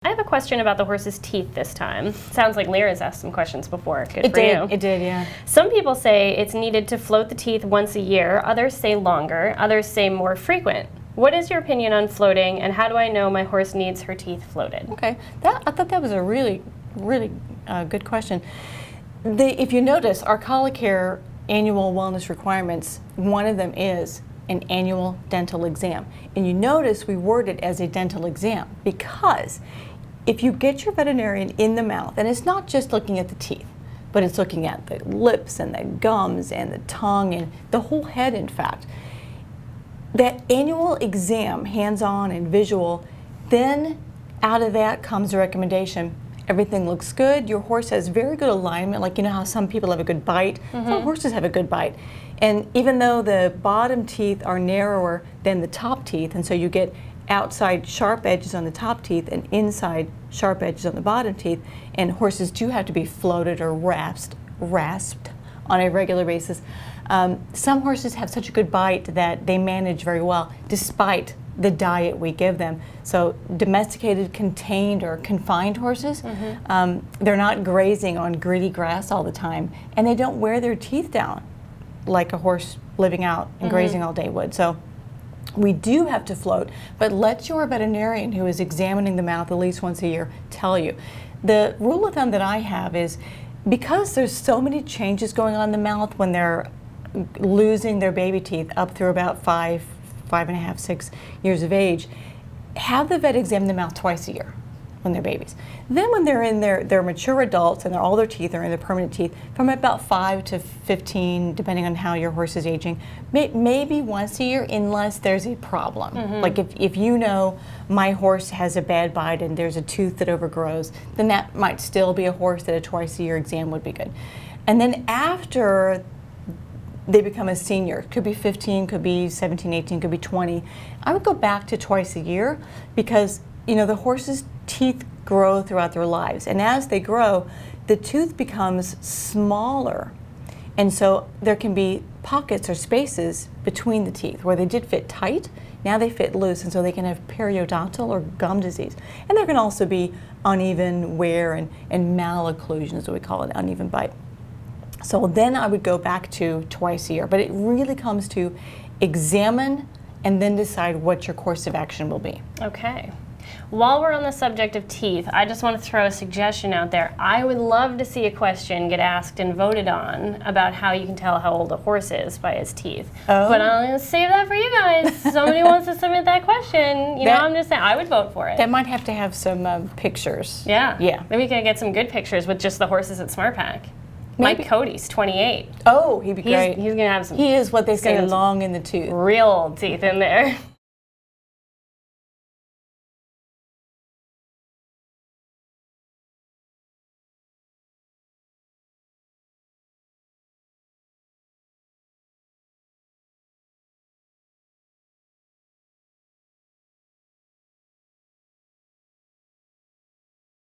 I have a question about the horse's teeth this time. Sounds like Lyra's asked some questions before. Good for you. It did, yeah. Some people say it's needed to float the teeth once a year. Others say longer. Others say more frequent. What is your opinion on floating, and how do I know my horse needs her teeth floated? Okay, I thought that was a really good question. If you notice, our Colic Care annual wellness requirements, one of them is an annual dental exam. And you notice we word it as a dental exam because if you get your veterinarian in the mouth, and it's not just looking at the teeth, but it's looking at the lips and the gums and the tongue and the whole head, in fact, that annual exam, hands-on and visual, then out of that comes a recommendation. Everything looks good. Your horse has very good alignment. Like, you know how some people have a good bite? Some horses have a good bite. And even though the bottom teeth are narrower than the top teeth, and so you get outside sharp edges on the top teeth and inside sharp edges on the bottom teeth, and horses do have to be floated or rasped on a regular basis. Some horses have such a good bite that they manage very well despite the diet we give them. So domesticated, contained, or confined horses, they're not grazing on gritty grass all the time, and they don't wear their teeth down like a horse living out and grazing all day would. So we do have to float, but let your veterinarian who is examining the mouth at least once a year tell you. The rule of thumb that I have is, because there's so many changes going on in the mouth when they're losing their baby teeth up through about 5 and a half, 6 years of age, have the vet examine the mouth twice a year when they're babies. Then when they're in their mature adults and all their teeth are in their permanent teeth, from about 5 to 15, depending on how your horse is aging, maybe once a year unless there's a problem. Like if you know my horse has a bad bite and there's a tooth that overgrows, then that might still be a horse that a twice a year exam would be good. And then after they become a senior, could be 15, could be 17, 18, could be 20, I would go back to twice a year because, you know, the horse's teeth grow throughout their lives, and as they grow, the tooth becomes smaller, and so there can be pockets or spaces between the teeth where they did fit tight, now they fit loose, and so they can have periodontal or gum disease. And there can also be uneven wear and malocclusion, is what we call it, uneven bite. So then I would go back to twice a year, but it really comes to examine and then decide what your course of action will be. Okay. While we're on the subject of teeth, I just want to throw a suggestion out there. I would love to see a question get asked and voted on about how you can tell how old a horse is by his teeth. Oh. But I'm going to save that for you guys. Somebody wants to submit that question. You know, I'm just saying, I would vote for it. That might have to have some pictures. Yeah. Yeah. Maybe we can get some good pictures with just the horses at SmartPak. Mike Cody's 28. Oh, he'd be great. He's going to have some. He is what they say long in the tooth. Real teeth in there.